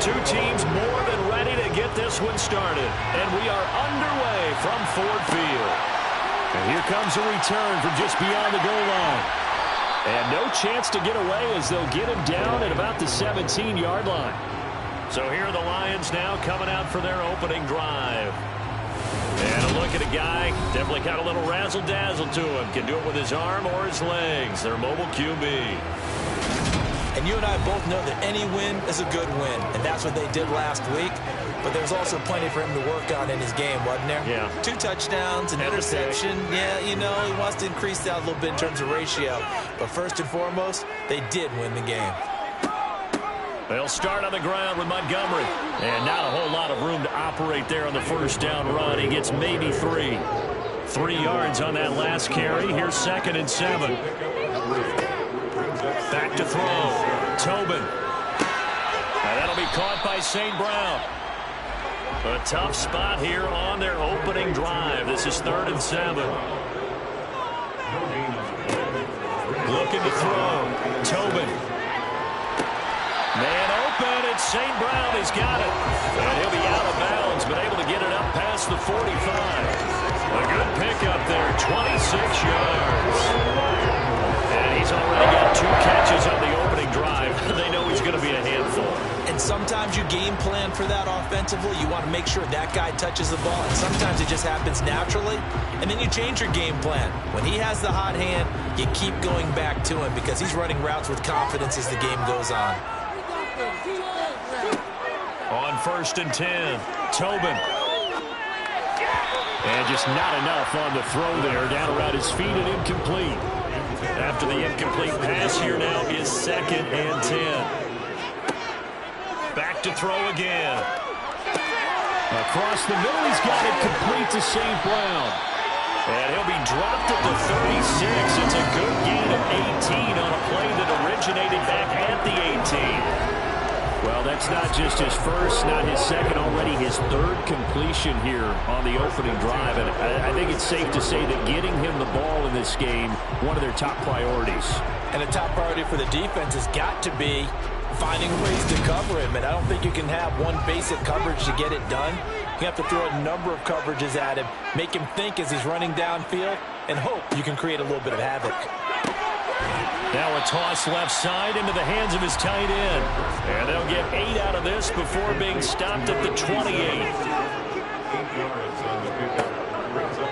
two teams more than ready to get this one started. And we are underway from Ford Field. And here comes a return from just beyond the goal line. And no chance to get away as they'll get him down at about the 17-yard line. So here are the Lions now coming out for their opening drive. And a look at a guy, definitely got a little razzle-dazzle to him. Can do it with his arm or his legs. Their mobile QB. And you and I both know that any win is a good win. And that's what they did last week. But there's also plenty for him to work on in his game, wasn't there? Yeah. 2 touchdowns, an interception. Yeah, you know, he wants to increase that a little bit in terms of ratio. But first and foremost, they did win the game. They'll start on the ground with Montgomery. And not a whole lot of room to operate there on the first down run. He gets maybe 3. 3 yards on that last carry. Here's 2nd and 7. Back to throw. Tobin. And that'll be caught by St. Brown. A tough spot here on their opening drive. This is 3rd and 7. Looking to throw. Tobin. Man open, it's St. Brown. He's got it. And he'll be out of bounds, but able to get it up past the 45. A good pickup there, 26 yards. And he's already got 2 catches on the opening drive. They know he's going to be a handful. And sometimes you game plan for that offensively. You want to make sure that guy touches the ball. And sometimes it just happens naturally. And then you change your game plan. When he has the hot hand, you keep going back to him because he's running routes with confidence as the game goes on. On 1st and 10, Tobin. And just not enough on the throw there. Down around his feet and incomplete. After the incomplete pass, here now is 2nd and 10. Back to throw again. Across the middle, he's got it complete to St. Brown. And he'll be dropped at the 36. It's a good gain of 18 on a play that originated back at the 18. Well, that's not just his first, not his second, already his 3rd completion here on the opening drive. And I think it's safe to say that getting him the ball in this game, one of their top priorities. And a top priority for the defense has got to be finding ways to cover him. And I don't think you can have one basic coverage to get it done. You have to throw a number of coverages at him, make him think as he's running downfield, and hope you can create a little bit of havoc. Now a toss left side into the hands of his tight end. And they'll get 8 out of this before being stopped at the 28.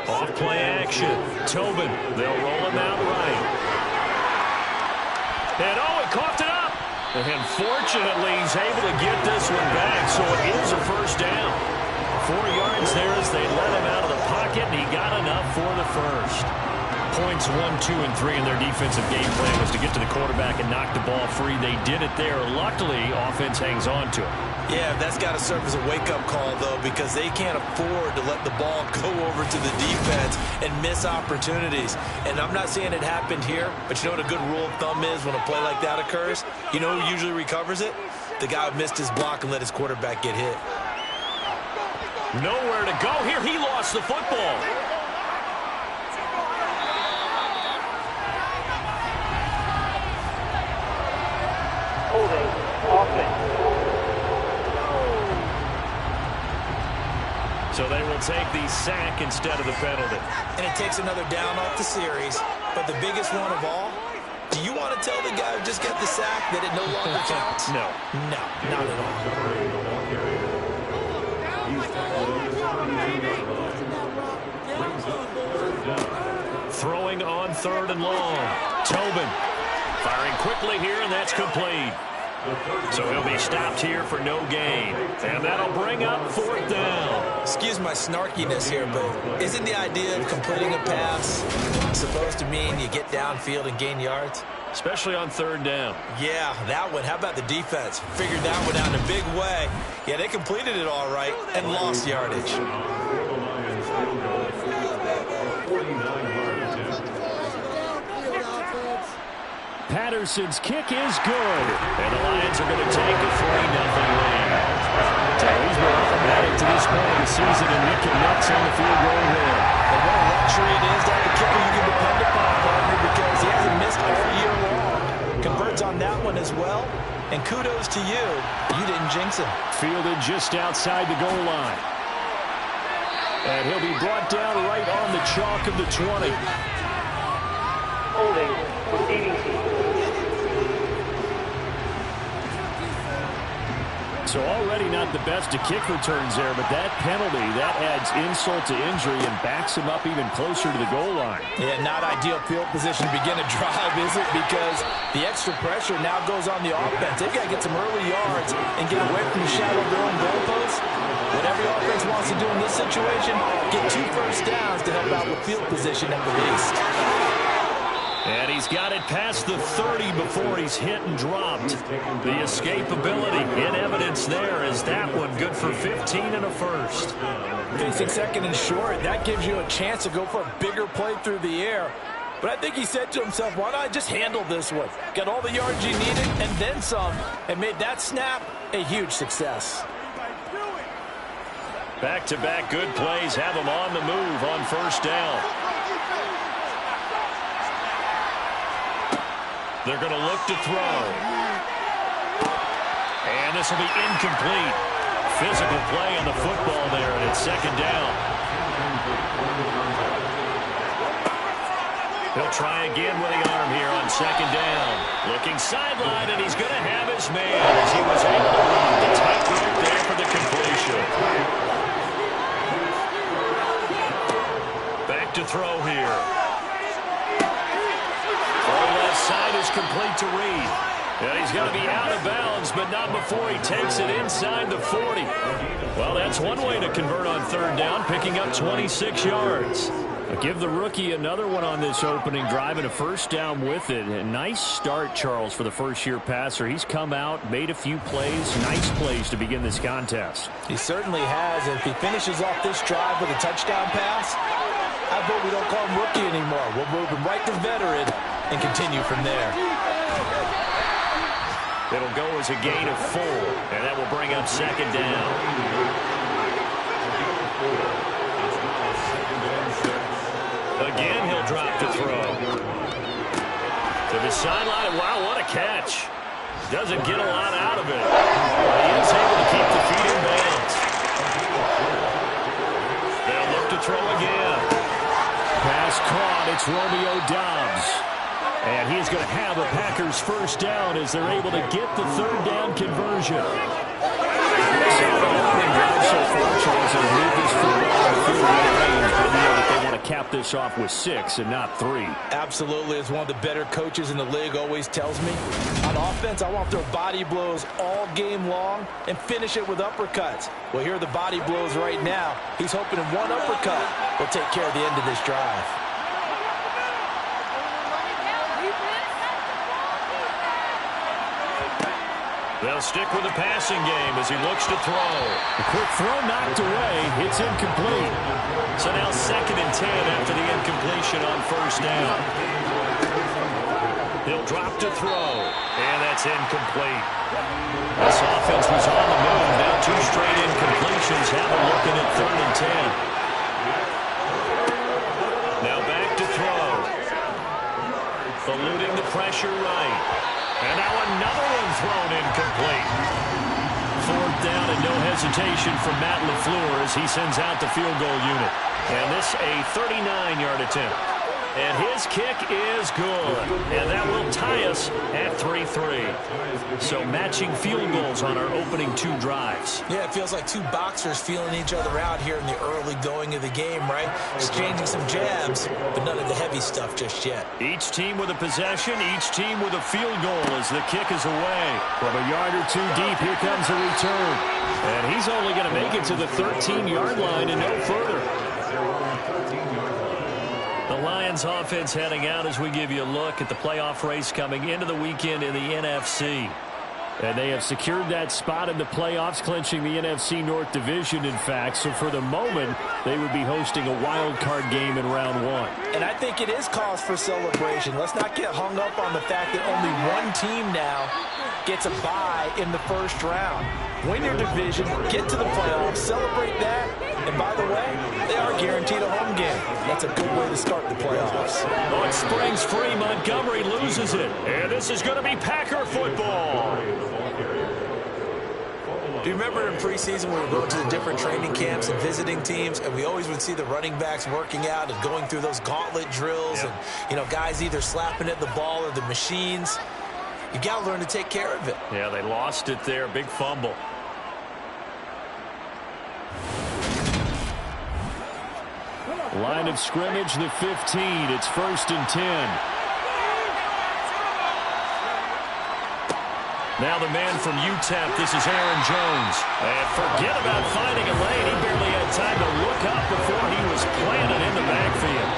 Off play action. Tobin. They'll roll him out right. And he coughed it up. And fortunately, he's able to get this one back, so it is a first down. 4 yards there as they let him out of the pocket, and he got enough for the first. Points 1, 2, and 3 in their defensive game plan was to get to the quarterback and knock the ball free. They did it there. Luckily, offense hangs on to it. Yeah, that's got to serve as a wake-up call, though, because they can't afford to let the ball go over to the defense and miss opportunities. And I'm not saying it happened here, but you know what a good rule of thumb is when a play like that occurs? You know who usually recovers it? The guy who missed his block and let his quarterback get hit. Nowhere to go here. He lost the football. Holding offense. So they will take the sack instead of the penalty. And it takes another down off the series. But the biggest one of all, do you want to tell the guy who just got the sack that it no longer counts? No. No, not at all. Throwing on 3rd and long. Tobin firing quickly here, and that's complete. So he'll be stopped here for no gain. And that'll bring up 4th down. Excuse my snarkiness here, but isn't the idea of completing a pass supposed to mean you get downfield and gain yards? Especially on 3rd down. Yeah, that one. How about the defense? Figured that one out in a big way. Yeah, they completed it all right and lost yardage. Patterson's kick is good. And the Lions are going to take a 3-0 lead. So he's been automatic to this point of the season, and Nick and Nuts on the field goal there. And what a luxury it is to have a kicker you can depend upon, partner, because he hasn't missed all year long. Converts on that one as well. And kudos to you. You didn't jinx him. Fielded just outside the goal line. And he'll be brought down right on the chalk of the 20. Holding for DDT. So already not the best to kick returns there, but that penalty, that adds insult to injury and backs him up even closer to the goal line. Yeah, not ideal field position to begin a drive, is it? Because the extra pressure now goes on the offense. They've got to get some early yards and get away from the shadow of their own goalposts. What every offense wants to do in this situation, get 2 first downs to help out with field position at the least. And he's got it past the 30 before he's hit and dropped. The escapability in evidence there is that one good for 15 and a first. Facing second and short, that gives you a chance to go for a bigger play through the air. But I think he said to himself, why not just handle this one? Got all the yards you needed and then some, and made that snap a huge success. Back-to-back good plays have him on the move on first down. They're going to look to throw. And this will be incomplete. Physical play on the football there, and it's second down. He'll try again with the arm here on second down. Looking sideline, and he's going to have his man as he was able to run the tightrope there for the completion. Back to throw here. Side is complete to Reed. And he's going to be out of bounds, but not before he takes it inside the 40. Well, that's one way to convert on third down, picking up 26 yards. I'll give the rookie another one on this opening drive and a first down with it. A nice start, Charles, for the first-year passer. He's come out, made a few plays, nice plays to begin this contest. He certainly has. And if he finishes off this drive with a touchdown pass, I vote we don't call him rookie anymore. We'll move him right to veteran and continue from there. It'll go as a gain of 4, and that will bring up second down. Again, he'll drop to throw. To the sideline. Wow, what a catch. Doesn't get a lot out of it. But he is able to keep the feet in bounds. They'll look to throw again. Pass caught. It's Romeo Doubs. And he's going to have a Packers first down as they're able to get the third down conversion. So far, Charles has moved this football in field range, but we know that they want to cap this off with 6 and not 3. Absolutely. As one of the better coaches in the league always tells me, on offense, I want to throw body blows all game long and finish it with uppercuts. Well, here are the body blows right now. He's hoping in one uppercut will take care of the end of this drive. They'll stick with the passing game as he looks to throw. A quick throw knocked away. It's incomplete. So now 2nd and 10 after the incompletion on first down. He'll drop to throw. And that's incomplete. This offense was on the move. Now 2 straight incompletions have him looking at 3rd and 10. Now back to throw. Eluding the pressure right. And now another one thrown incomplete. 4th down and no hesitation from Matt LaFleur as he sends out the field goal unit. And this a 39-yard attempt. And his kick is good. And that will tie us at 3-3. So matching field goals on our opening 2 drives. Yeah, it feels like 2 boxers feeling each other out here in the early going of the game, right? Exchanging some jabs, but none of the heavy stuff just yet. Each team with a possession, each team with a field goal as the kick is away. From a yard or 2 deep, here comes a return. And he's only going to make it to the 13-yard line and no further. The Lions offense heading out as we give you a look at the playoff race coming into the weekend in the NFC. And they have secured that spot in the playoffs, clinching the NFC North Division, in fact. So for the moment, they would be hosting a wild card game in round 1. And I think it is cause for celebration. Let's not get hung up on the fact that only one team now gets a bye in the first round. Win your division, get to the playoffs, celebrate that. And by the way, they are guaranteed a home game. That's a good way to start the playoffs. Oh, it springs free. Montgomery loses it. And this is going to be Packer football. Do you remember in preseason we were going to the different training camps and visiting teams, and we always would see the running backs working out and going through those gauntlet drills, and, you know, guys either slapping at the ball or the machines. You got to learn to take care of it. Yeah, they lost it there. Big fumble. Line of scrimmage, the 15. It's 1st and 10. Now the man from UTEP, this is Aaron Jones. And forget about finding a lane. He barely had time to look up before he was planted in the backfield.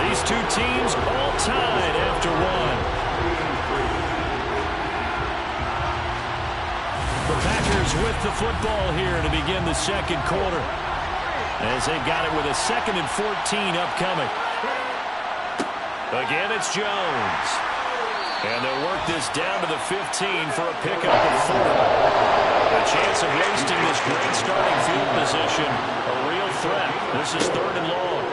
These two teams all tied after one. The Packers with the football here to begin the second quarter, as they got it with a 2nd and 14 upcoming. Again, it's Jones. And they'll work this down to the 15 for a pickup of 4. A chance of wasting this great starting field position. A real threat. This is 3rd and long.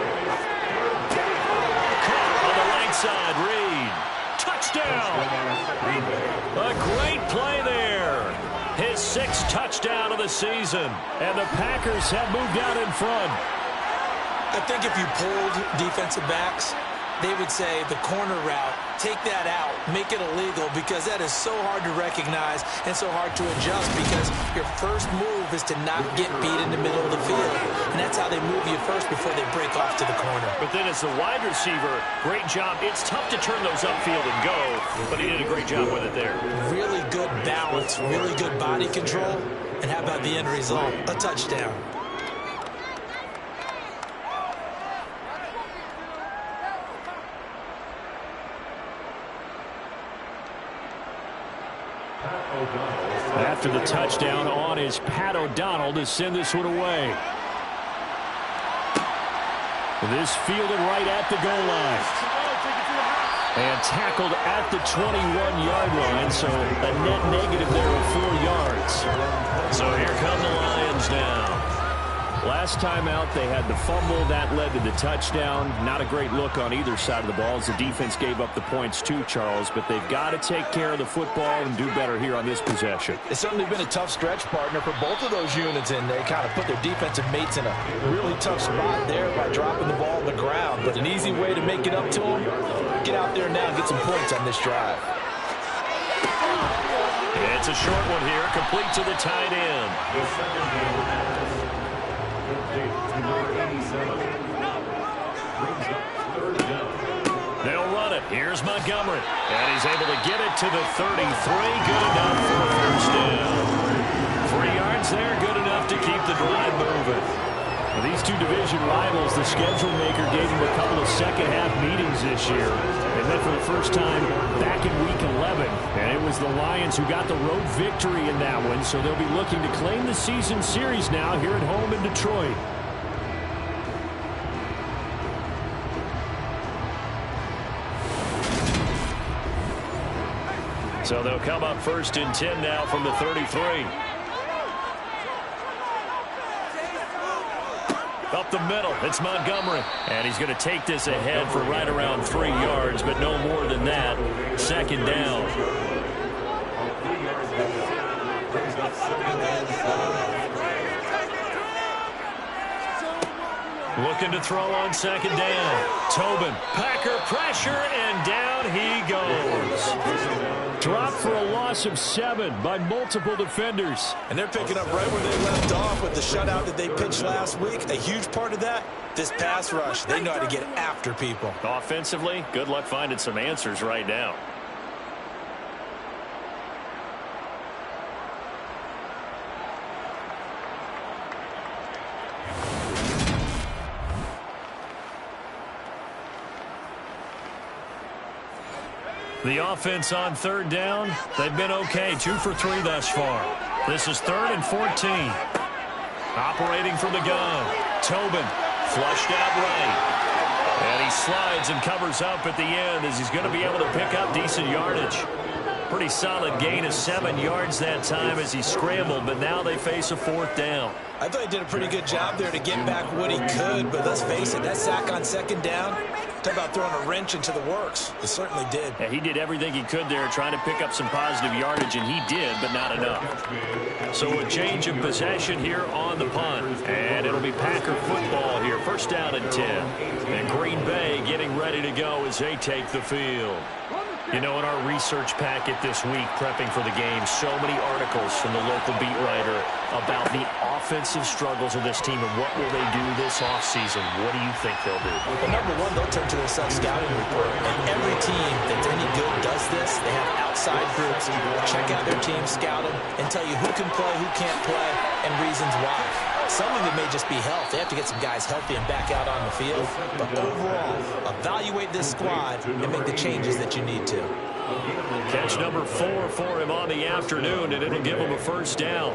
Caught on the right side. Reed. Touchdown. A great play there. His 6th touchdown of the season. And the Packers have moved out in front. I think if you pulled defensive backs, they would say the corner route, take that out, make it illegal, because that is so hard to recognize and so hard to adjust, because your first move is to not get beat in the middle of the field. And that's how they move you first before they break off to the corner. But then as the wide receiver, great job. It's tough to turn those upfield and go, but he did a great job with it there. Really good balance, really good body control. And how about the end result? A touchdown. After the touchdown on is Pat O'Donnell to send this one away. This fielded right at the goal line. And tackled at the 21-yard line, so a net negative there of 4 yards. So here come the Lions now. Last time out, they had the fumble. That led to the touchdown. Not a great look on either side of the ball as the defense gave up the points too, Charles. But they've got to take care of the football and do better here on this possession. It's certainly been a tough stretch, partner, for both of those units, and they kind of put their defensive mates in a really tough spot there by dropping the ball on the ground. But an easy way to make it up to them, get out there now and get some points on this drive. It's a short one here, complete to the tight end. They'll run it. Here's Montgomery. And he's able to get it to the 33. Good enough for a first down. 3 yards there, good enough to keep the drive moving. Well, these two division rivals, the schedule maker gave them a couple of second-half meetings this year. They met for the first time back in Week 11. And it was the Lions who got the road victory in that one, so they'll be looking to claim the season series now here at home in Detroit. So they'll come up 1st and 10 now from the 33. Up the middle, it's Montgomery. And he's going to take this ahead for right around 3 yards, but no more than that. 2nd down. Looking to throw on 2nd down. Tobin, Packer pressure, and down he goes. Dropped for a loss of 7 by multiple defenders. And they're picking up right where they left off with the shutout that they pitched last week. A huge part of that, this pass rush. They know how to get after people. Offensively, good luck finding some answers right now. The offense on 3rd down, they've been okay. 2 for 3 thus far. This is 3rd and 14. Operating from the gun. Tobin flushed out right. And he slides and covers up at the end as he's going to be able to pick up decent yardage. pretty solid gain of 7 yards that time as he scrambled, but now they face a 4th down. I thought he did a pretty good job there to get back what he could, but let's face it, that sack on 2nd down, talk about throwing a wrench into the works. It certainly did. Yeah, he did everything he could there trying to pick up some positive yardage, and he did, but not enough. So a change of possession here on the punt, and it'll be Packer football here. 1st down and 10. And Green Bay getting ready to go as they take the field. You know, in our research packet this week, prepping for the game, so many articles from the local beat writer about the offensive struggles of this team and what will they do this offseason. What do you think they'll do? Well, number one, they'll turn to their self-scouting report. And every team that's any good does this. They have outside groups, check out their team, scout them, and tell you who can play, who can't play, and reasons why. Some of it may just be health. They have to get some guys healthy and back out on the field. But overall, evaluate this squad and make the changes that you need to. Catch number 4 for him on the afternoon, and it'll give him a 1st down.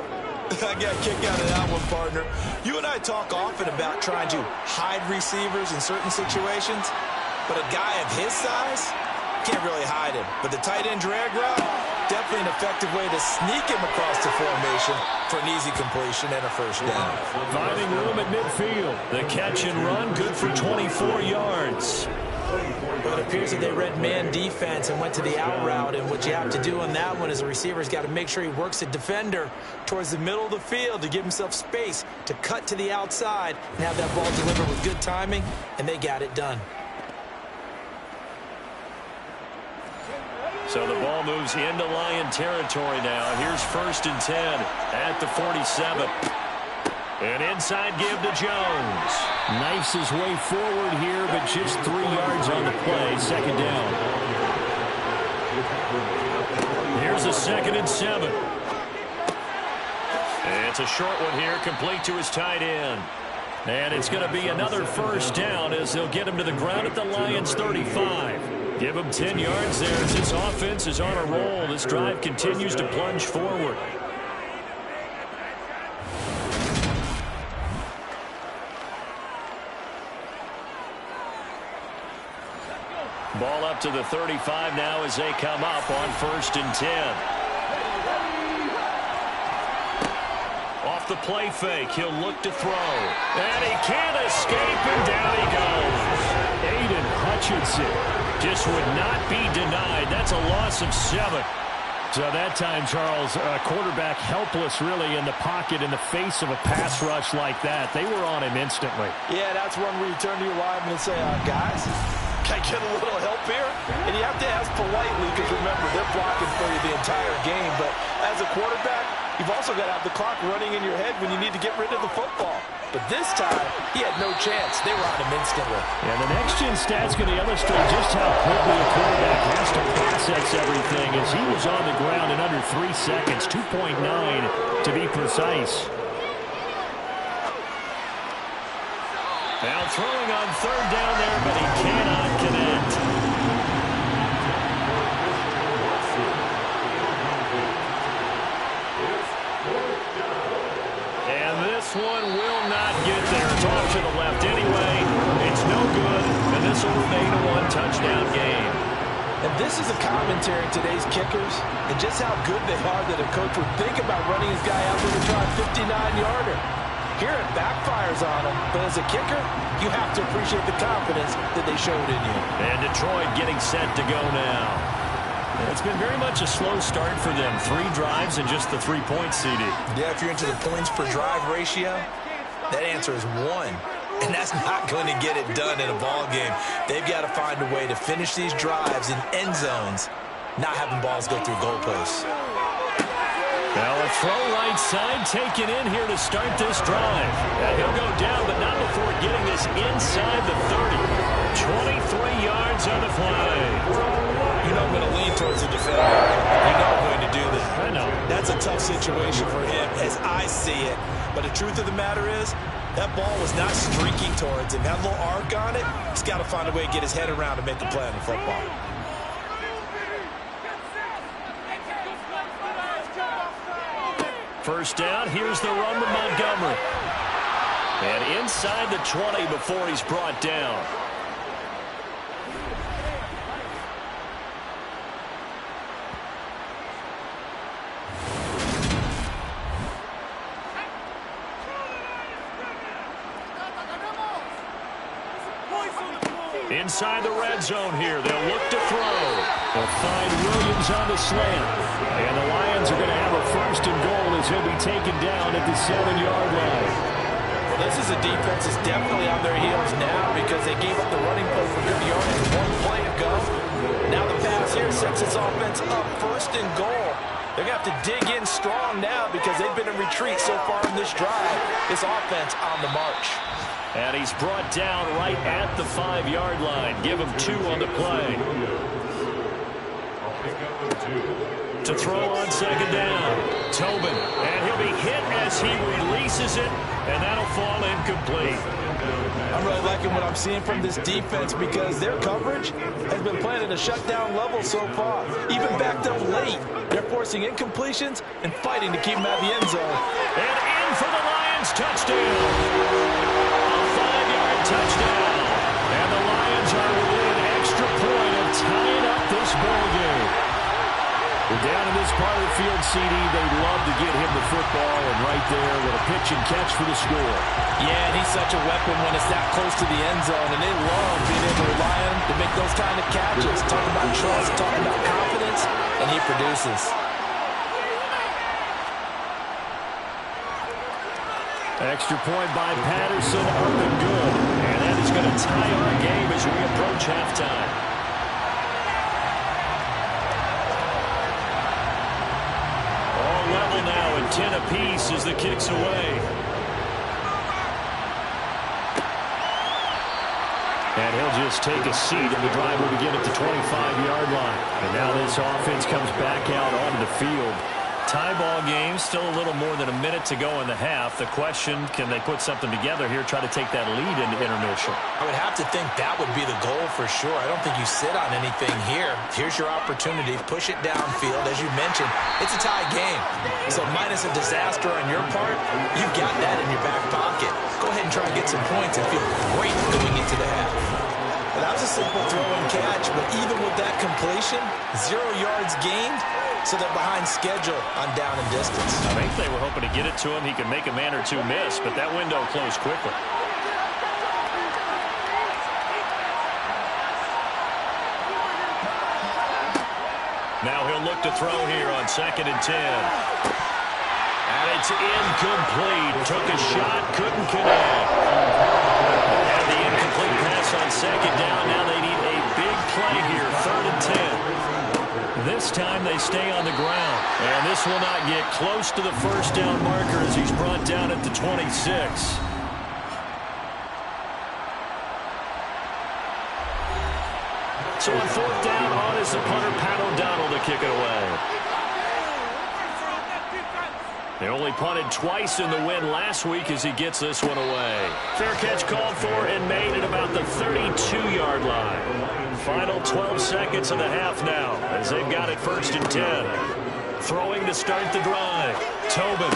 I got a kick out of that one, partner. You and I talk often about trying to hide receivers in certain situations, but a guy of his size can't really hide him. But the tight end drag route, definitely an effective way to sneak him across the formation for an easy completion and a 1st down. Finding room at midfield. The catch and run, good for 24 yards. Well, it appears that they read man defense and went to the out route, and what you have to do on that one is the receiver's got to make sure he works the defender towards the middle of the field to give himself space to cut to the outside and have that ball delivered with good timing, and they got it done. So the ball moves into Lion territory now. Here's 1st and 10 at the 47. An inside give to Jones. Knifes his way forward here, but just 3 yards on the play. 2nd down. Here's a 2nd and 7. And it's a short one here, complete to his tight end. And it's going to be another 1st down as they'll get him to the ground at the Lions' 35. Give him 10 yards there as this offense is on a roll. This drive continues to plunge forward. Ball up to the 35 now as they come up on 1st and 10. Off the play fake, he'll look to throw. And he can't escape, and down he goes. Aiden Hutchinson just would not be denied. That's a loss of 7. So that time, Charles, quarterback helpless really in the pocket in the face of a pass rush like that. They were on him instantly. Yeah, that's one where you turn to your lineman and say, guys, can I get a little help here? And you have to ask politely because, remember, they're blocking for you the entire game. But as a quarterback, you've also got to have the clock running in your head when you need to get rid of the football. But this time, he had no chance. They were on him instantly. And the next-gen stat's going to illustrate just how quickly a quarterback has to process everything as he was on the ground in under 3 seconds, 2.9 to be precise. Now throwing on 3rd down there, but he cannot connect. And this one will not get there. It's off to the left anyway. It's no good, and this will remain a 1-touchdown game. And this is a commentary on today's kickers and just how good they are that a coach would think about running his guy out there to try a 59-yarder. Here it backfires on him, but as a kicker, you have to appreciate the confidence that they showed in you. And Detroit getting set to go now. It's been very much a slow start for them. 3 drives and just the 3-point CD. Yeah, if you're into the points per drive ratio, that answer is 1. And that's not going to get it done in a ball game. They've got to find a way to finish these drives in end zones, not having balls go through goalposts. Now a throw right side taken in here to start this drive. And he'll go down, but not before getting this inside the 30. 23 yards on the play. You know I'm going to lean towards the defender. You know I'm going to do that. I know. That's a tough situation for him as I see it. But the truth of the matter is, that ball was not streaking towards him. That little arc on it, he's got to find a way to get his head around and make a play on the football. First down, here's the run with Montgomery. And inside the 20 before he's brought down. Inside the red zone here. They'll look to throw. They'll find Williams on the slant. And the Lions are going to have a first and goal as he'll be taken down at the 7-yard line. Well, this is a defense that's definitely on their heels now because they gave up the running play for good yardage one play ago. Now the pass here sets his offense up first and goal. They're going to have to dig in strong now because they've been in retreat so far in this drive. This offense on the march. And he's brought down right at the 5-yard line. Give him 2 on the play. To throw on second down. Tobin. And he'll be hit as he releases it. And that'll fall incomplete. I'm really liking what I'm seeing from this defense because their coverage has been playing at a shutdown level so far. Even backed up late. They're forcing incompletions and fighting to keep them out of the end zone. And in for the Lions touchdown. Touchdown. And the Lions are within an extra point of tying up this ball game. We're down in this part of the field, CD. They'd love to get him the football, and right there with a pitch and catch for the score. Yeah, and he's such a weapon when it's that close to the end zone, and they love being able to rely on him to make those kind of catches. Talk about trust, talk about confidence, and he produces. Extra point by Patterson, up and good. And that is going to tie our game as we approach halftime. All level now and 10 apiece as the kick's away. And he'll just take a seat, and the drive will begin at the 25-yard line. And now this offense comes back out onto the field. Tie ball game, still a little more than a minute to go in the half. The question, can they put something together here, try to take that lead into intermission? I would have to think that would be the goal for sure. I don't think you sit on anything here. Here's your opportunity. Push it downfield. As you mentioned, it's a tie game. So minus a disaster on your part, you've got that in your back pocket. Go ahead and try and get some points and feel great going into the half. Well, that was a simple throw and catch, but even with that completion, 0 yards gained. So they're behind schedule on down and distance. I think they were hoping to get it to him. He could make a man or two miss, but that window closed quickly. Now he'll look to throw here on 2nd and 10. And it's incomplete. Took a shot, couldn't connect. And the incomplete pass on 2nd down. Now they need a big play here, 3rd and 10. This time they stay on the ground. And this will not get close to the first down marker as he's brought down at the 26. So on 4th down, on is the punter, Pat O'Donnell, to kick it away. They only punted twice in the win last week as he gets this one away. Fair catch called for and made at about the 32-yard line. Final 12 seconds of the half now as they've got it 1st and 10. Throwing to start the drive. Tobin.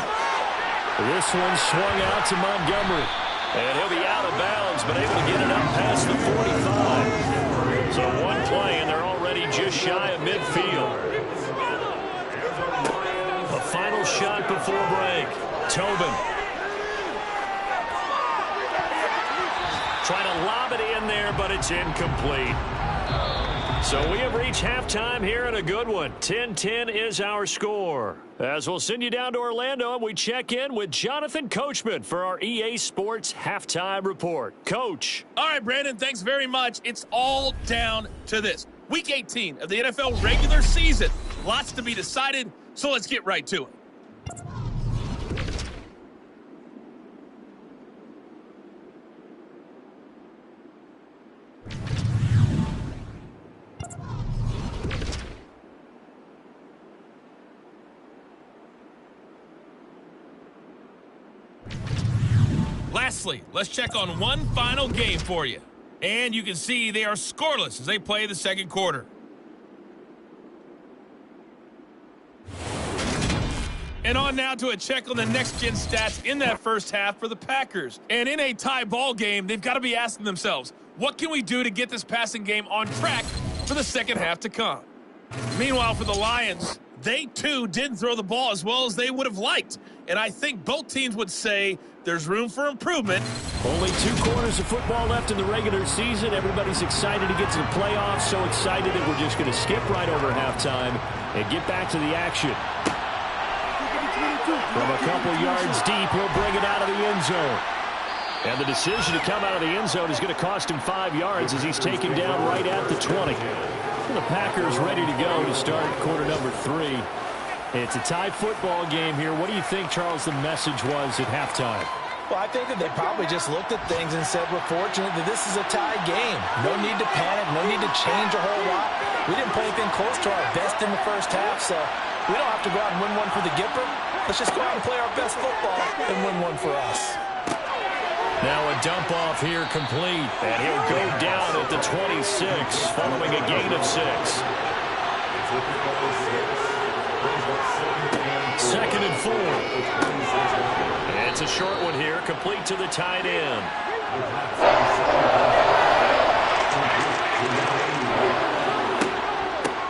This one swung out to Montgomery. And he'll be out of bounds, but able to get it up past the 45. So one play, and they're already just shy of midfield. A final shot before break. Tobin. Trying to lob it in there, but it's incomplete. So we have reached halftime here in a good one. 10-10 is our score. As we'll send you down to Orlando, and we check in with Jonathan Coachman for our EA Sports Halftime Report. Coach. All right, Brandon, thanks very much. It's all down to this. Week 18 of the NFL regular season. Lots to be decided, so let's get right to it. Lastly, let's check on one final game for you. And you can see they are scoreless as they play the second quarter. And on now to a check on the next-gen stats in that first half for the Packers. And in a tie ball game, they've got to be asking themselves, what can we do to get this passing game on track for the second half to come? Meanwhile, for the Lions, they too didn't throw the ball as well as they would have liked. And I think both teams would say there's room for improvement. Only 2 quarters of football left in the regular season. Everybody's excited to get to the playoffs, so excited that we're just going to skip right over halftime and get back to the action. From a couple yards deep, he'll bring it out of the end zone. And the decision to come out of the end zone is going to cost him 5 yards as he's taken down right at the 20. The Packers ready to go to start quarter number 3. It's a tie football game here. What do you think, Charles, the message was at halftime? Well, I think that they probably just looked at things and said, we're fortunate that this is a tie game. No need to panic, no need to change a whole lot. We didn't play anything close to our best in the first half, so we don't have to go out and win one for the Gipper. Let's just go out and play our best football and win one for us. Now a dump off here complete, and he'll go down at the 26 following a gain of 6. 2nd and 4. And it's a short one here, complete to the tight end.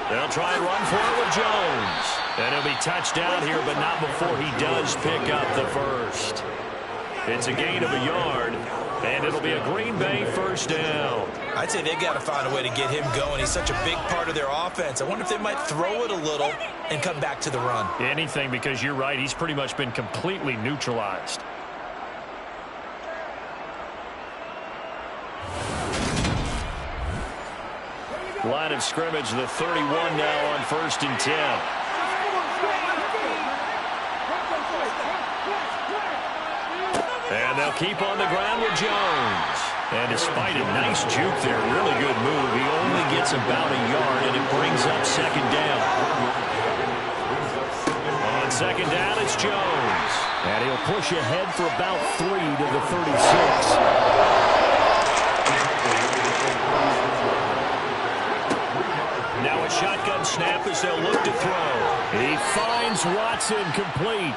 They'll try and run for it with Jones. And he'll be touched down here, but not before he does pick up the first. It's a gain of a yard, and it'll be a Green Bay first down. I'd say they got to find a way to get him going. He's such a big part of their offense. I wonder if they might throw it a little and come back to the run. Anything, because you're right. He's pretty much been completely neutralized. Line of scrimmage, the 31 now on 1st and 10. And they'll keep on the ground with Jones. And despite a nice juke there, really good move, he only gets about a yard, and it brings up 2nd down. On 2nd down, it's Jones. And he'll push ahead for about 3 to the 36. Now a shotgun snap as they'll look to throw. He finds Watson complete.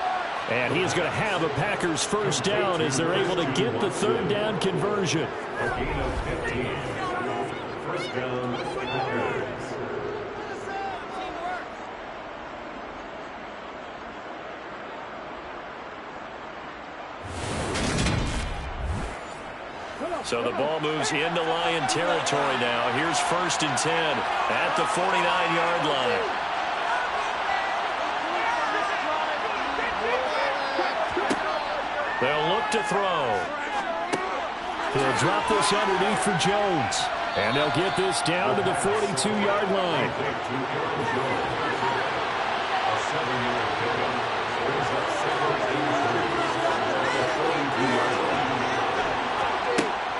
And he is going to have a Packers first down as they're able to get the 3rd down conversion. First down, Packers. So the ball moves into Lion territory now. Here's 1st and 10 at the 49-yard line. They'll look to throw. He'll drop this underneath for Jones. And they'll get this down to the 42-yard line.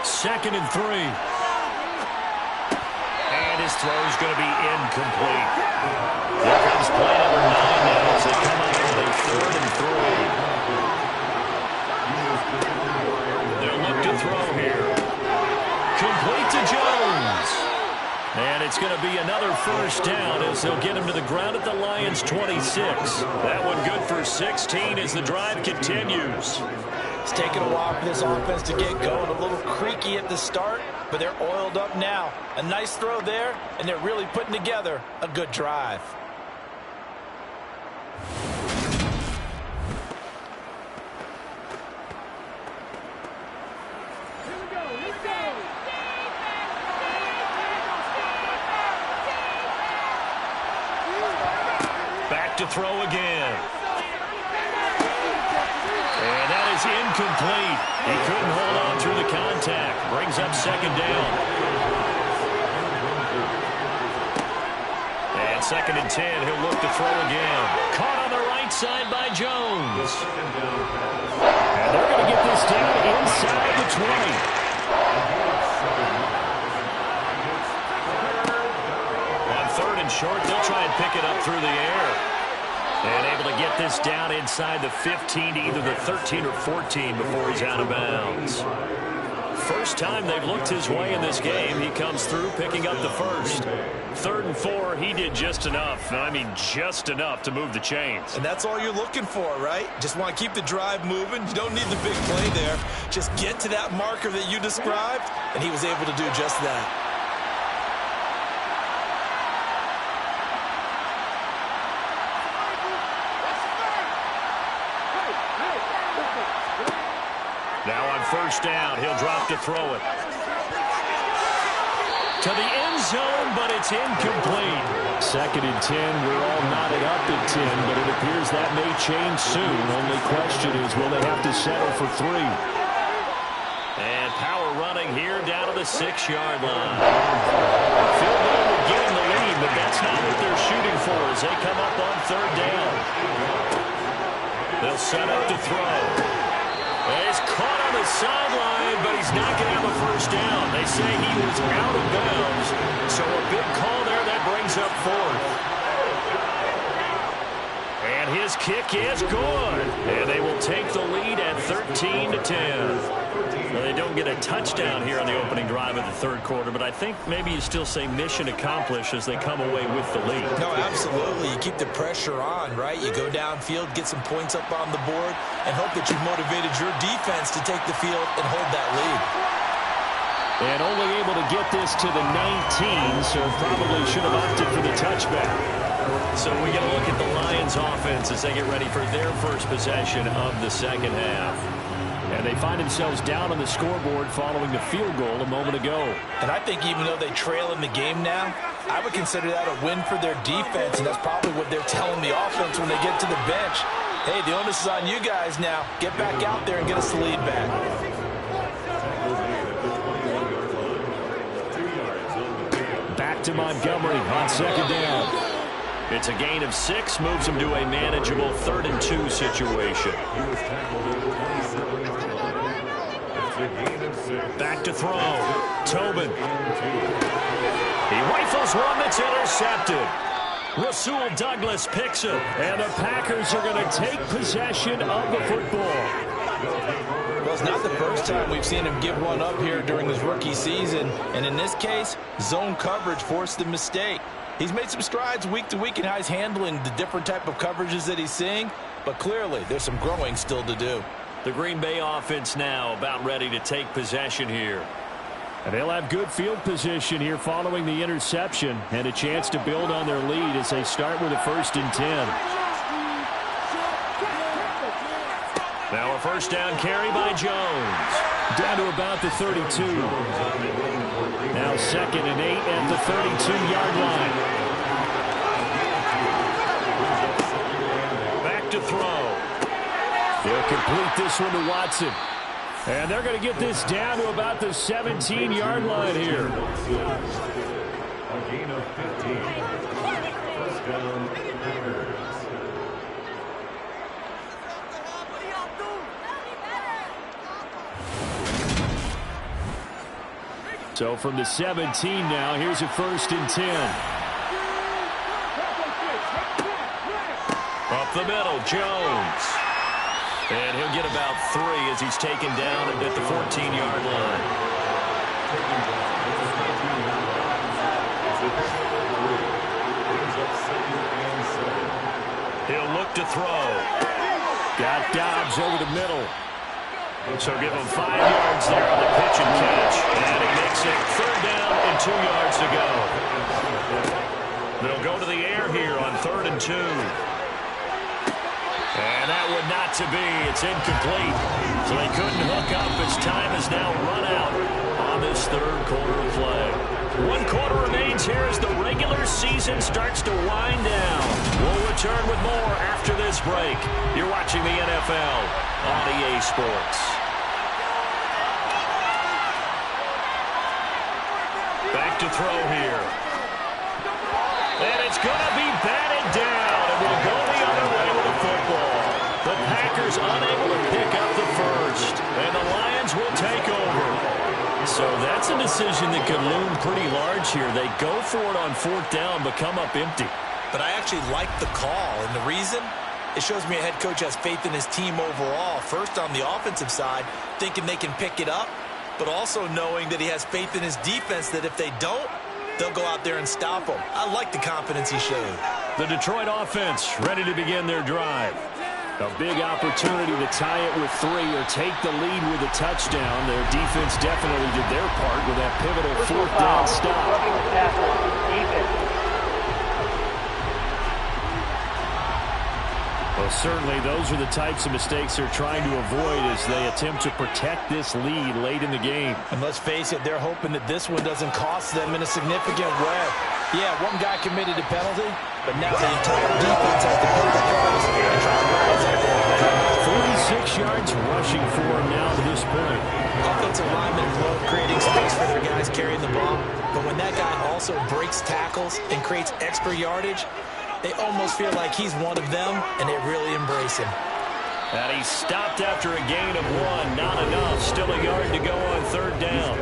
2nd and 3. And his throw's going to be incomplete. Here comes play number 9 now as they come out with a 3rd and 3. They'll look to throw here. Complete to Jones. And it's going to be another first down as they'll get him to the ground at the Lions' 26. That one good for 16 as the drive continues. It's taken a while for this offense to get going. A little creaky at the start, but they're oiled up now. A nice throw there, and they're really putting together a good drive. Back to throw again. And that is incomplete. He couldn't hold on through the contact. Brings up 2nd down. And 2nd and 10. He'll look to throw again. Caught on the right side by Jones. And they're going to get this down inside the 20. On 3rd and short, they'll try and pick it up through the air. And able to get this down inside the 15 to either the 13 or 14 before he's out of bounds. First time they've looked his way in this game. He comes through picking up the first. 3rd and 4, he did just enough. I mean, just enough to move the chains. And that's all you're looking for, right? Just want to keep the drive moving. You don't need the big play there. Just get to that marker that you described, and he was able to do just that. Now on first down, he'll drop to throw it. To the end zone, but it's incomplete. 2nd and 10. We're all knotted up at 10, but it appears that may change soon. Only question is, will they have to settle for 3? And power running here down to the 6-yard line. Field goal would give him the lead, but that's not what they're shooting for as they come up on 3rd down. They'll set up to throw. He's caught on the sideline, but he's not going to have a first down. They say he was out of bounds, so a big call there that brings up 4th. And his kick is good, and they will take the lead at 13-10. Well, they don't get a touchdown here on the opening drive of the 3rd quarter, but I think maybe you still say mission accomplished as they come away with the lead. No, absolutely. You keep the pressure on, right? You go downfield, get some points up on the board, and hope that you've motivated your defense to take the field and hold that lead. And only able to get this to the 19, so probably should have opted for the touchback. So we get a look at the Lions offense as they get ready for their first possession of the 2nd half. And they find themselves down on the scoreboard following the field goal a moment ago. And I think even though they trail in the game now, I would consider that a win for their defense, and that's probably what they're telling the offense when they get to the bench. Hey, the onus is on you guys now. Get back out there and get us the lead back. Back to Montgomery on 2nd down. It's a gain of 6, moves him to a manageable 3rd and 2 situation. Back to throw. Tobin. He rifles one that's intercepted. Rasul Douglas picks it, and the Packers are going to take possession of the football. Well, it's not the first time we've seen him give one up here during his rookie season, and in this case, zone coverage forced the mistake. He's made some strides week to week in how he's handling the different type of coverages that he's seeing, but clearly there's some growing still to do. The Green Bay offense now about ready to take possession here. And they'll have good field position here following the interception and a chance to build on their lead as they start with a 1st and 10. Now a first down carry by Jones. Down to about the 32. Now 2nd and 8 at the 32-yard line. Back to throw. They'll complete this one to Watson. And they're going to get this down to about the 17-yard line here. A gain of 15. First down. So from the 17 now, here's a 1st and 10. Up the middle, Jones. And he'll get about 3 as he's taken down at the 14-yard line. He'll look to throw. Got Dobbs over the middle. So give him 5 yards there on the pitch and catch. And he makes it 3rd down and 2 yards to go. They'll go to the air here on 3rd and 2. And that would not to be. It's incomplete. So they couldn't hook up as time has now run out on this 3rd quarter of play. 1 quarter remains here as the regular season starts to wind down. We'll return with more after this break. You're watching the NFL on EA Sports. Back to throw here. And it's going to be batted down. And we'll go the other way with the football. The Packers unable to pick up the first. And the Lions will take over. So that's a decision that could loom pretty large here. They go for it on 4th down, but come up empty. But I actually like the call. And the reason? It shows me a head coach has faith in his team overall. First on the offensive side, thinking they can pick it up, but also knowing that he has faith in his defense that if they don't, they'll go out there and stop them. I like the confidence he showed. The Detroit offense ready to begin their drive. A big opportunity to tie it with 3 or take the lead with a touchdown. Their defense definitely did their part with that pivotal 4th down stop. A Well, certainly those are the types of mistakes they're trying to avoid as they attempt to protect this lead late in the game. And let's face it, they're hoping that this one doesn't cost them in a significant way. Yeah, one guy committed a penalty, but now the entire defense has to pay the price and try to rise up. 46 yards rushing for him now to this point. Offensive linemen love creating space for their guys carrying the ball, but when that guy also breaks tackles and creates extra yardage, they almost feel like he's one of them, and they really embrace him. And he stopped after a gain of 1. Not enough. Still a yard to go on third down.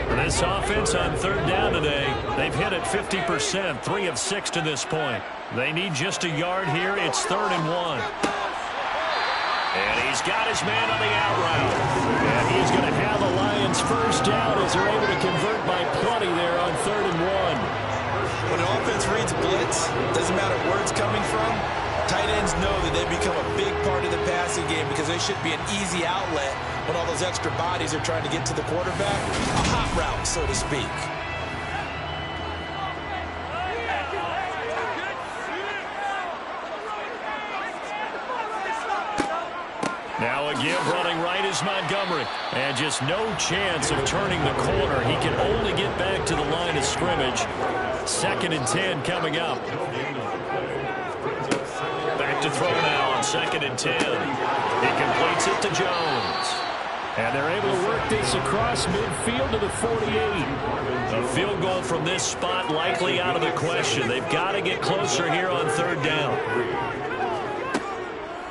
For this offense on third down today, they've hit it 50%, 3 of 6 to this point. They need just a yard here. It's 3rd and 1. And he's got his man on the out route. And he's going to have the Lions first down as they're able to convert by plenty there on 3rd and 1. When an offense reads blitz, doesn't matter where it's coming from, tight ends know that they become a big part of the passing game because they should be an easy outlet when all those extra bodies are trying to get to the quarterback. A hot route, so to speak. Now a give running right is Montgomery. And just no chance of turning the corner. He can only get back to the line of scrimmage. 2nd and 10 coming up. Back to throw now on 2nd and 10. He completes it to Jones. And they're able to work this across midfield to the 48. A field goal from this spot likely out of the question. They've got to get closer here on 3rd down.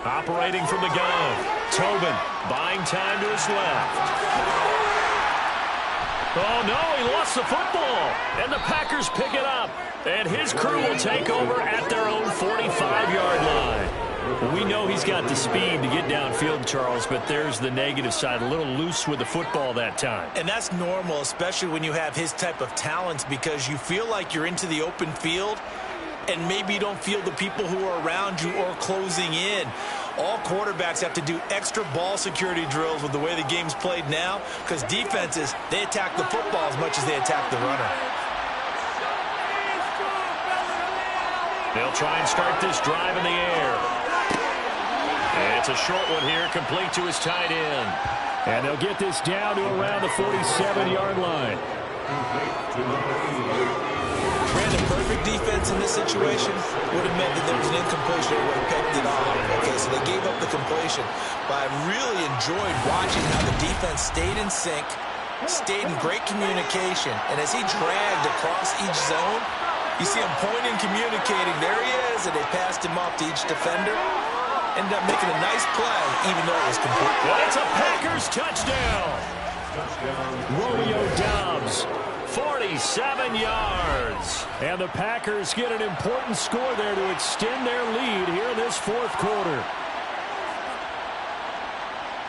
Operating from the gun. Tobin buying time to his left. Oh, no, he lost the football. And the Packers pick it up. And his crew will take over at their own 45-yard line. Well, we know he's got the speed to get downfield, Charles, but there's the negative side. A little loose with the football that time. And that's normal, especially when you have his type of talents, because you feel like you're into the open field and maybe you don't feel the people who are around you or closing in. All quarterbacks have to do extra ball security drills with the way the game's played now because defenses, they attack the football as much as they attack the runner. They'll try and start this drive in the air. And it's a short one here, complete to his tight end. And they'll get this down to around the 47-yard line. Brandon, perfect defense in this situation would have meant that there was an incompletion. It would have picked it off. Okay, so they gave up the completion. But I really enjoyed watching how the defense stayed in sync, stayed in great communication. And as he dragged across each zone, you see him pointing, communicating. There he is, and they passed him off to each defender. Ended up making a nice play, even though it was complete. Well, it's a Packers touchdown. Romeo Doubs, 47 yards. And the Packers get an important score there to extend their lead here in this 4th quarter.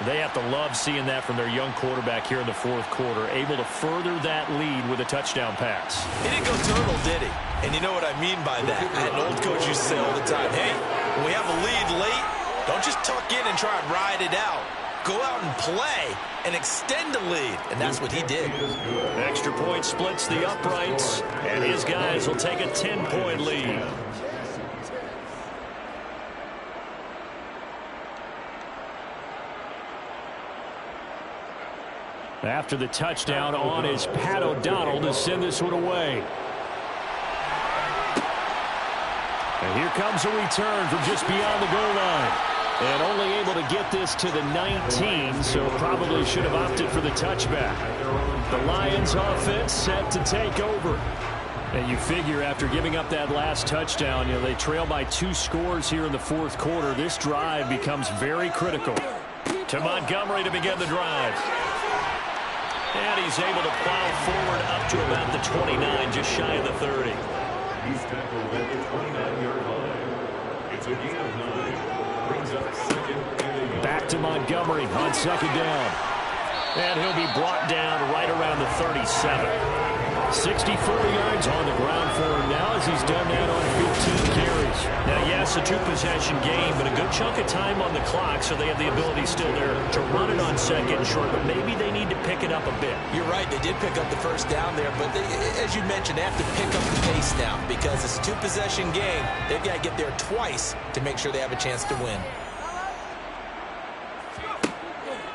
They have to love seeing that from their young quarterback here in the 4th quarter, able to further that lead with a touchdown pass. He didn't go turtle, did he? And you know what I mean by that. I had an old coach used to say all the time, hey, when we have a lead late, don't just tuck in and try and ride it out. Go out and play and extend the lead. And that's what he did. Extra point splits the uprights, and his guys will take a 10-point lead. After the touchdown on is Pat O'Donnell to send this one away. And here comes a return from just beyond the goal line. And only able to get this to the 19, so probably should have opted for the touchback. The Lions offense set to take over. And you figure after giving up that last touchdown, they trail by 2 scores here in the 4th quarter. This drive becomes very critical. To Montgomery to begin the drive. And he's able to plow forward up to about the 29, just shy of the 30. He's tackled at the 29-yard line. It's a gain of 9. Brings up 2nd. Back to Montgomery on 2nd down. And he'll be brought down right around the 37. 64 yards on the ground for him now as he's done that on 15 carries. Now, yes, a two-possession game, but a good chunk of time on the clock, so they have the ability still there to run it on second and short, but maybe they need to pick it up a bit. You're right. They did pick up the first down there, but as you mentioned, they have to pick up the pace now because it's a two-possession game. They've got to get there twice to make sure they have a chance to win.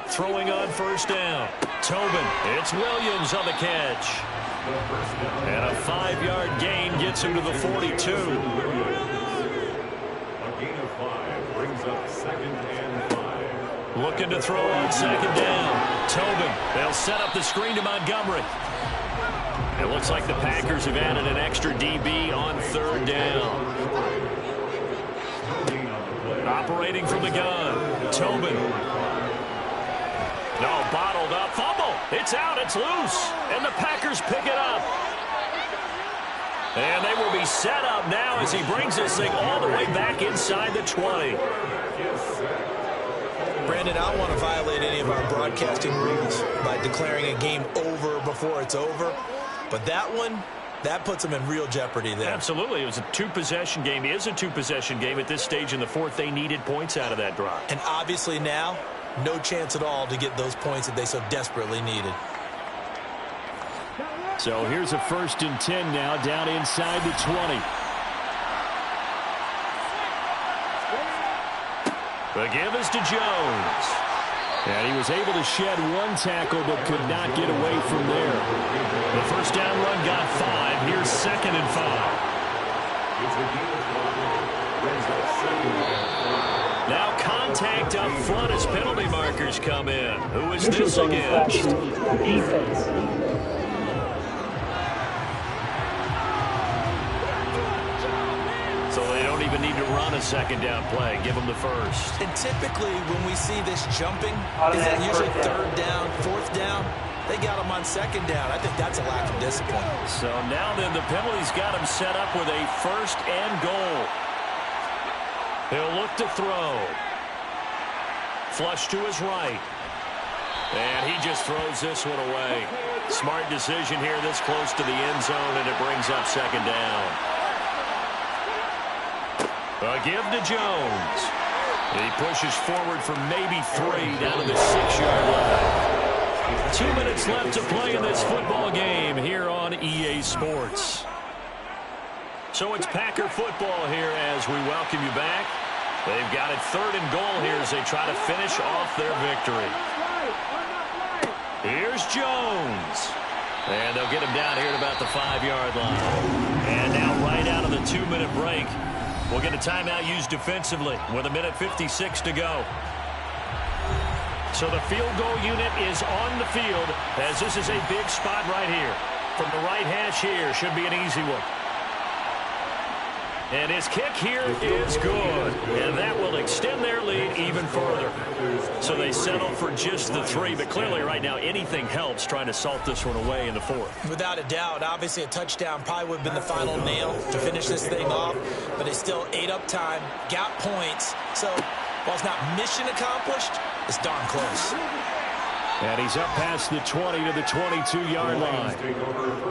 Throwing on first down. Tobin. It's Williams on the catch. And a 5-yard gain gets him to the 42. A gain of 5 brings up 2nd and 5. Looking to throw on second down. Tobin. They'll set up the screen to Montgomery. It looks like the Packers have added an extra DB on third down. Operating from the gun. Tobin. No, bottled up. Fumble. It's out. It's loose. And the Packers pick it up. And they will be set up now as he brings this thing all the way back inside the 20. Brandon, I don't want to violate any of our broadcasting rules by declaring a game over before it's over. But that one, that puts them in real jeopardy there. Absolutely. It was a two-possession game. It is a two-possession game at this stage in the fourth. They needed points out of that drive. And obviously now, no chance at all to get those points that they so desperately needed. So here's a 1st and 10 now down inside the 20. The give is to Jones. And he was able to shed one tackle but could not get away from there. The first down run got 5. Here's 2nd and 5. Now contact up front as penalty markers come in. Who is this against? Defense. So they don't even need to run a second down play. Give them the first. And typically when we see this jumping, is it usually third down, fourth down? They got them on second down. I think that's a lack of discipline. So now then the penalties got him set up with a 1st and goal. He'll look to throw. Flush to his right. And he just throws this one away. Smart decision here this close to the end zone, and it brings up 2nd down. A give to Jones. He pushes forward for maybe 3 down to the 6-yard line. 2 minutes left to play in this football game here on EA Sports. So it's Packer football here as we welcome you back. They've got it 3rd and goal here as they try to finish off their victory. Here's Jones. And they'll get him down here at about the 5-yard line. And now right out of the 2-minute break, we'll get a timeout used defensively with 1:56 to go. So the field goal unit is on the field as this is a big spot right here. From the right hash here, should be an easy one. And his kick here is good. And that will extend their lead even further. So they settle for just the 3. But clearly right now anything helps trying to salt this one away in the 4th. Without a doubt, obviously a touchdown probably would have been the final nail to finish this thing off. But they still ate up time, got points. So while it's not mission accomplished, it's darn close. And he's up past the 20 to the 22-yard line.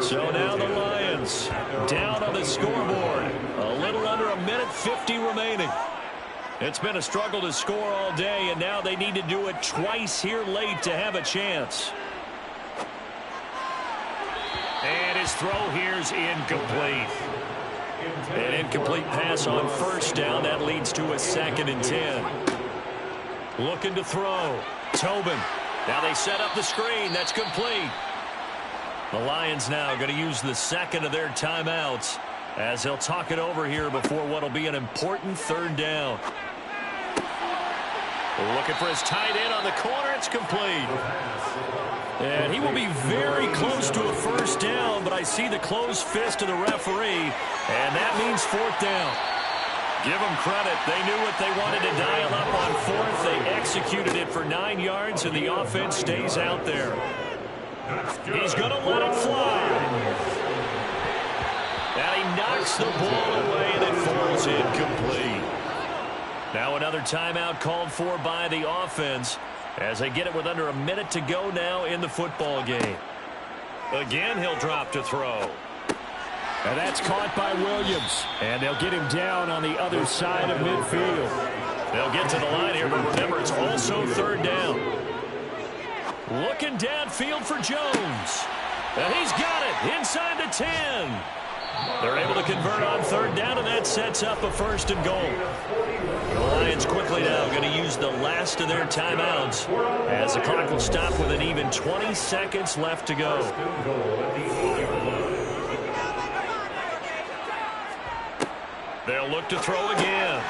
So now the Lions down on the scoreboard. A little under 1:50 remaining. It's been a struggle to score all day, and now they need to do it twice here late to have a chance. And his throw here's incomplete. An incomplete pass on first down. That leads to a 2nd and 10. Looking to throw. Tobin. Now they set up the screen. That's complete. The Lions now going to use the 2nd of their timeouts as they'll talk it over here before what will be an important 3rd down. Looking for his tight end on the corner. It's complete. And he will be very close to a 1st down, but I see the closed fist of the referee, and that means 4th down. Give them credit. They knew what they wanted to dial up on 4th. They executed it for 9 yards, and the offense stays out there. He's going to let it fly. And he knocks the ball away, and it falls incomplete. Now another timeout called for by the offense as they get it with under a minute to go now in the football game. Again, he'll drop to throw. And that's caught by Williams. And they'll get him down on the other side of midfield. They'll get to the line here, but remember, it's also third down. Looking downfield for Jones. And he's got it inside the 10. They're able to convert on third down, and that sets up a first and goal. The Lions quickly now going to use the last of their timeouts as the clock will stop with an even 20 seconds left to go. They'll look to throw again.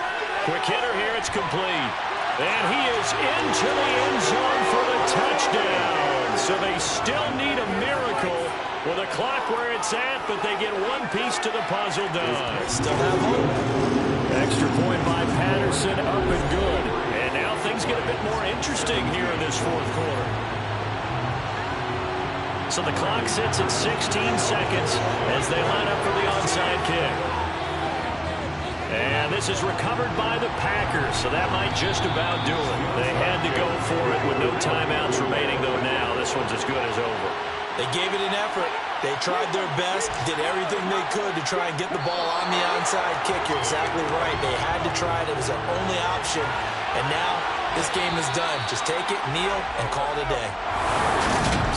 Quick hitter here, it's complete. And he is into the end zone for the touchdown. So they still need a miracle with a clock where it's at, but they get one piece to the puzzle done. Still have hope. Extra point by Patterson, up and good. And now things get a bit more interesting here in this fourth quarter. So the clock sits at 16 seconds as they line up for the onside kick. And this is recovered by the Packers, so that might just about do it. They had to go for it with no timeouts remaining, though now this one's as good as over. They gave it an effort. They tried their best, did everything they could to try and get the ball on the onside kick. You're exactly right. They had to try it. It was their only option. And now this game is done. Just take it, kneel, and call it a day.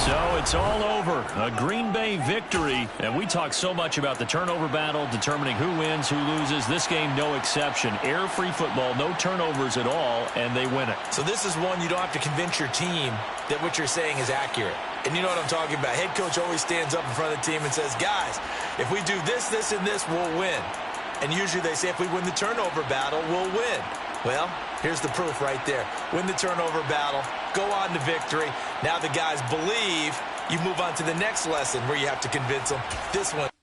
So it's all over. A Green Bay victory. And we talk so much about the turnover battle, determining who wins, who loses. This game, no exception. Error-free football, no turnovers at all, and they win it. So this is one you don't have to convince your team that what you're saying is accurate. And you know what I'm talking about. Head coach always stands up in front of the team and says, guys, if we do this, this, and this, we'll win. And usually they say if we win the turnover battle, we'll win. Well, here's the proof right there. Win the turnover battle, go on to victory. Now the guys believe. You move on to the next lesson where you have to convince them. This one.